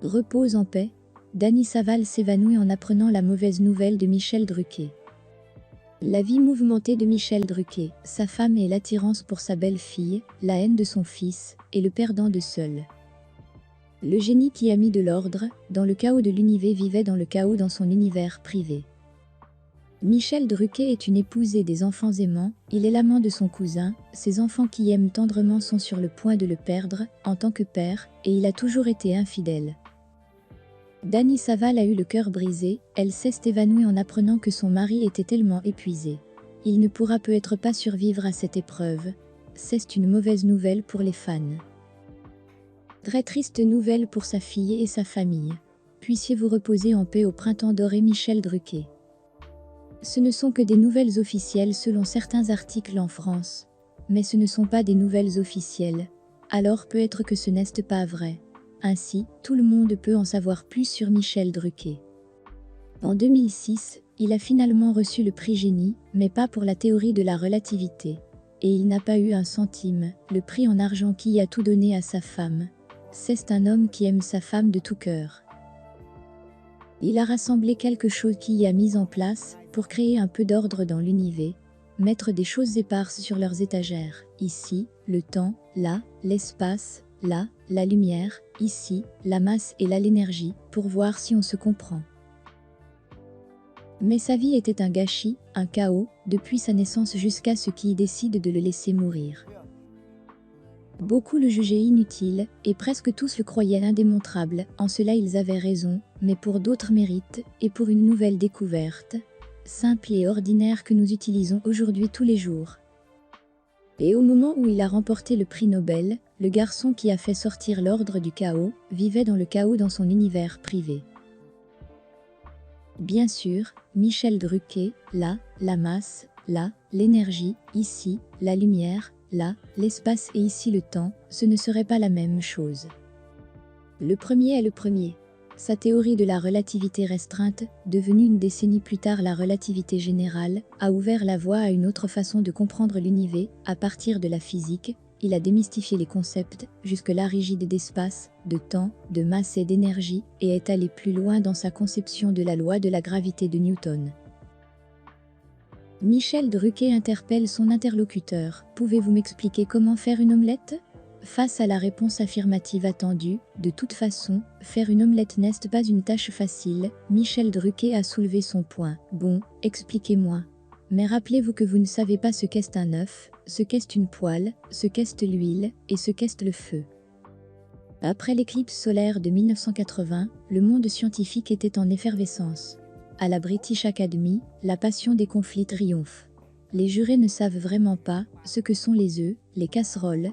Repose en paix, Dany Saval s'évanouit en apprenant la mauvaise nouvelle de Michel Drucker. La vie mouvementée de Michel Drucker, sa femme et l'attirance pour sa belle-fille, la haine de son fils, et le perdant de seul. Le génie qui a mis de l'ordre, dans le chaos de l'univers vivait dans le chaos dans son univers privé. Michel Drucker est une épouse et des enfants aimants, il est l'amant de son cousin, ses enfants qui aiment tendrement sont sur le point de le perdre, en tant que père, et il a toujours été infidèle. Dany Saval a eu le cœur brisé, elle s'est évanouie en apprenant que son mari était tellement épuisé. Il ne pourra peut-être pas survivre à cette épreuve. C'est une mauvaise nouvelle pour les fans. Très triste nouvelle pour sa fille et sa famille. Puissiez-vous reposer en paix au printemps doré Michel Drucker. Ce ne sont que des nouvelles officielles selon certains articles en France. Mais ce ne sont pas des nouvelles officielles. Alors peut-être que ce n'est pas vrai. Ainsi, tout le monde peut en savoir plus sur Michel Drucker. En 2006, il a finalement reçu le prix Génie, mais pas pour la théorie de la relativité. Et il n'a pas eu un centime, le prix en argent qui a tout donné à sa femme. C'est un homme qui aime sa femme de tout cœur. Il a rassemblé quelque chose qui y a mis en place pour créer un peu d'ordre dans l'univers, mettre des choses éparses sur leurs étagères, ici, le temps, là, l'espace, là, la lumière, ici, la masse et là l'énergie, pour voir si on se comprend. Mais sa vie était un gâchis, un chaos, depuis sa naissance jusqu'à ce qui décide de le laisser mourir. Beaucoup le jugeaient inutile, et presque tous le croyaient indémontrable, en cela ils avaient raison, mais pour d'autres mérites, et pour une nouvelle découverte, simple et ordinaire que nous utilisons aujourd'hui tous les jours. Et au moment où il a remporté le prix Nobel, le garçon qui a fait sortir l'ordre du chaos, vivait dans le chaos dans son univers privé. Bien sûr, Michel Drucker, là, la masse, là, l'énergie, ici, la lumière, là, l'espace et ici le temps, ce ne serait pas la même chose. Le premier est le premier. Sa théorie de la relativité restreinte, devenue une décennie plus tard la relativité générale, a ouvert la voie à une autre façon de comprendre l'univers, à partir de la physique. Il a démystifié les concepts, jusque-là rigides d'espace, de temps, de masse et d'énergie, et est allé plus loin dans sa conception de la loi de la gravité de Newton. Michel Drucker interpelle son interlocuteur. « Pouvez-vous m'expliquer comment faire une omelette ?» Face à la réponse affirmative attendue, de toute façon, faire une omelette n'est pas une tâche facile, Michel Drucker a soulevé son point. « Bon, expliquez-moi. Mais rappelez-vous que vous ne savez pas ce qu'est un œuf, ce qu'est une poêle, ce qu'est l'huile et ce qu'est le feu. » Après l'éclipse solaire de 1980, le monde scientifique était en effervescence. À la British Academy, la passion des conflits triomphe. Les jurés ne savent vraiment pas ce que sont les œufs, les casseroles,